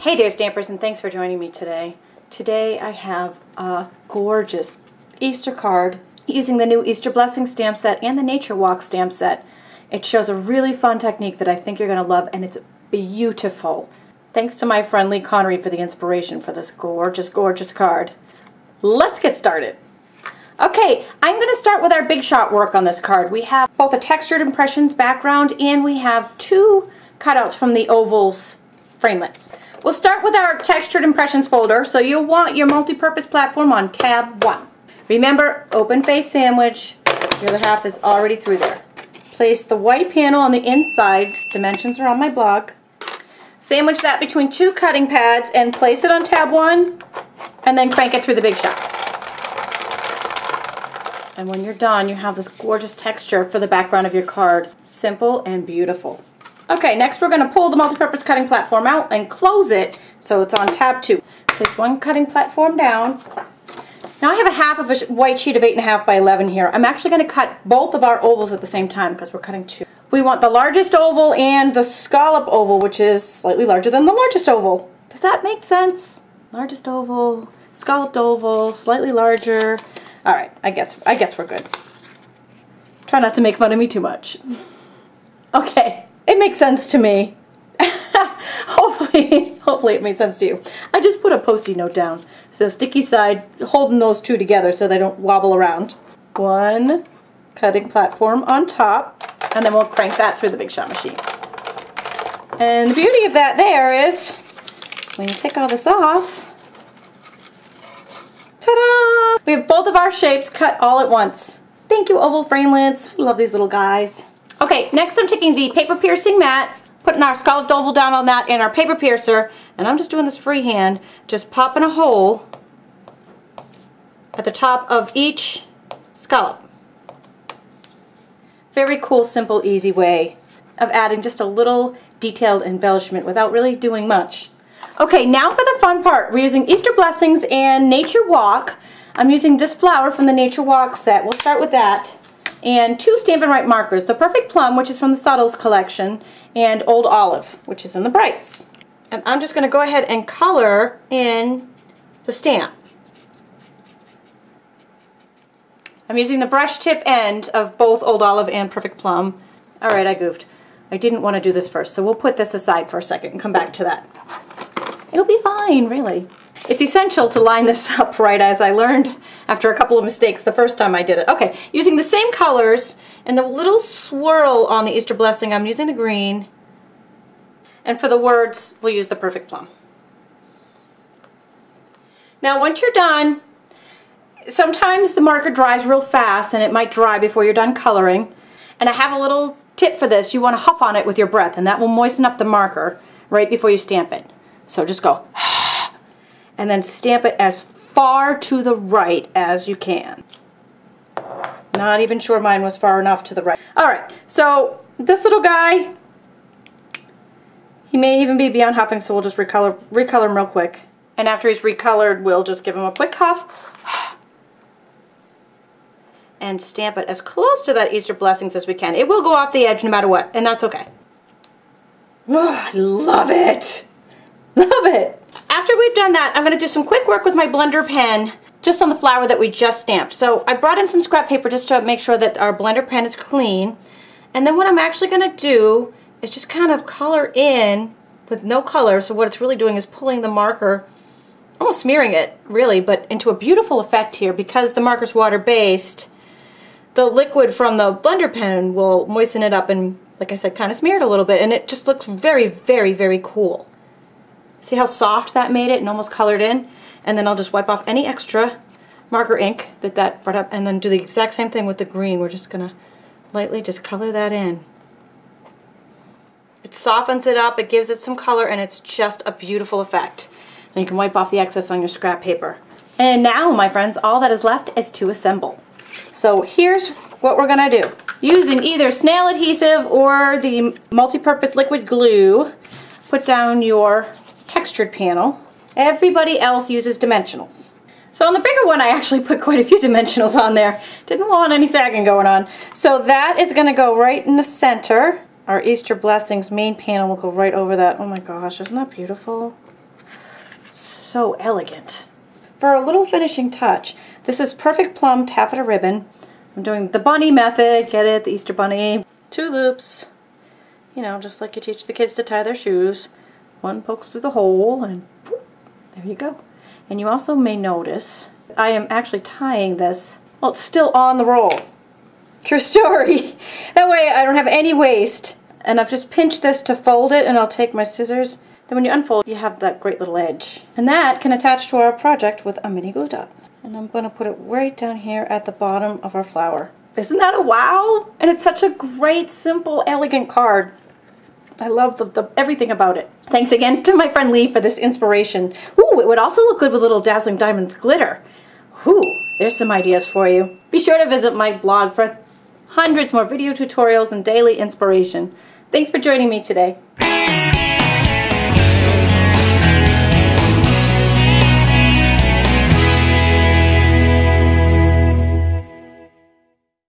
Hey there, Stampers, and thanks for joining me today. Today I have a gorgeous Easter card using the new Easter Blessing stamp set and the Nature Walk stamp set. It shows a really fun technique that I think you're going to love, and it's beautiful. Thanks to my friend Lee Connery for the inspiration for this gorgeous, gorgeous card. Let's get started. Okay, I'm going to start with our big shot work on this card. We have both a textured impressions background and we have two cutouts from the ovals framelits. We'll start with our textured impressions folder, so you'll want your multi-purpose platform on tab 1. Remember, open face sandwich, the other half is already through there. Place the white panel on the inside, dimensions are on my blog. Sandwich that between two cutting pads and place it on tab 1 and then crank it through the big shot. And when you're done, you have this gorgeous texture for the background of your card. Simple and beautiful. Okay, next we're going to pull the multi-purpose cutting platform out and close it so it's on tab 2. Place one cutting platform down. Now I have a half of a white sheet of 8.5 by 11 here. I'm actually going to cut both of our ovals at the same time because we're cutting two. We want the largest oval and the scallop oval, which is slightly larger than the largest oval. Does that make sense? Largest oval, scalloped oval, slightly larger. All right, I guess we're good. Try not to make fun of me too much. Okay. It makes sense to me. Hopefully it made sense to you. I just put a Post-it note down. So sticky side, holding those two together so they don't wobble around. One cutting platform on top, and then we'll crank that through the big shot machine. And the beauty of that there is, when you take all this off, ta-da! We have both of our shapes cut all at once. Thank you, oval framelits. I love these little guys. Okay, next I'm taking the paper piercing mat, putting our scalloped oval down on that and our paper piercer, and I'm just doing this freehand, just popping a hole at the top of each scallop. Very cool, simple, easy way of adding just a little detailed embellishment without really doing much. Okay, now for the fun part. We're using Easter Blessings and Nature Walk. I'm using this flower from the Nature Walk set. We'll start with that. And two Stampin' Write markers, the Perfect Plum, which is from the Subtles collection, and Old Olive, which is in the Brights. And I'm just going to go ahead and color in the stamp. I'm using the brush tip end of both Old Olive and Perfect Plum. Alright, I goofed. I didn't want to do this first, so we'll put this aside for a second and come back to that. It'll be fine, really. It's essential to line this up right, as I learned after a couple of mistakes the first time I did it. Okay, using the same colors and the little swirl on the Easter Blessing, I'm using the green. And for the words, we'll use the Perfect Plum. Now once you're done, sometimes the marker dries real fast and it might dry before you're done coloring. And I have a little tip for this. You want to huff on it with your breath, and that will moisten up the marker right before you stamp it. So just go and then stamp it as far to the right as you can. Not even sure mine was far enough to the right. Alright, so this little guy, he may even be beyond huffing, so we'll just recolor him real quick. And after he's recolored, we'll just give him a quick huff and stamp it as close to that Easter Blessings as we can. It will go off the edge no matter what, and that's okay. Oh, I love it! Love it! After we've done that, I'm going to do some quick work with my blender pen just on the flower that we just stamped. So I brought in some scrap paper just to make sure that our blender pen is clean. And then what I'm actually going to do is just kind of color in with no color. So what it's really doing is pulling the marker, almost smearing it really, but into a beautiful effect here. Because the marker's water-based, the liquid from the blender pen will moisten it up and, like I said, kind of smear it a little bit. And it just looks very, very, very cool. See how soft that made it and almost colored in? And then I'll just wipe off any extra marker ink that brought up, and then do the exact same thing with the green. We're just going to lightly just color that in. It softens it up, it gives it some color, and it's just a beautiful effect. And you can wipe off the excess on your scrap paper. And now, my friends, all that is left is to assemble. So here's what we're going to do. Using either snail adhesive or the multi-purpose liquid glue, put down your textured panel. Everybody else uses dimensionals. So on the bigger one, I actually put quite a few dimensionals on there. Didn't want any sagging going on. So that is going to go right in the center. Our Easter Blessings main panel will go right over that. Oh my gosh, isn't that beautiful? so elegant. For a little finishing touch, this is Perfect Plum taffeta ribbon. I'm doing the bunny method, get it, the Easter bunny. 2 loops, you know, just like you teach the kids to tie their shoes. One pokes through the hole and whoop, there you go. And you also may notice I am actually tying this, well, it's still on the roll. True story. That way I don't have any waste. And I've just pinched this to fold it, and I'll take my scissors. Then when you unfold, you have that great little edge. And that can attach to our project with a mini glue dot. And I'm going to put it right down here at the bottom of our flower. Isn't that a wow? And it's such a great, simple, elegant card. I love everything about it. Thanks again to my friend Lee for this inspiration. Ooh, it would also look good with little Dazzling Diamonds glitter. Ooh, there's some ideas for you. Be sure to visit my blog for hundreds more video tutorials and daily inspiration. Thanks for joining me today.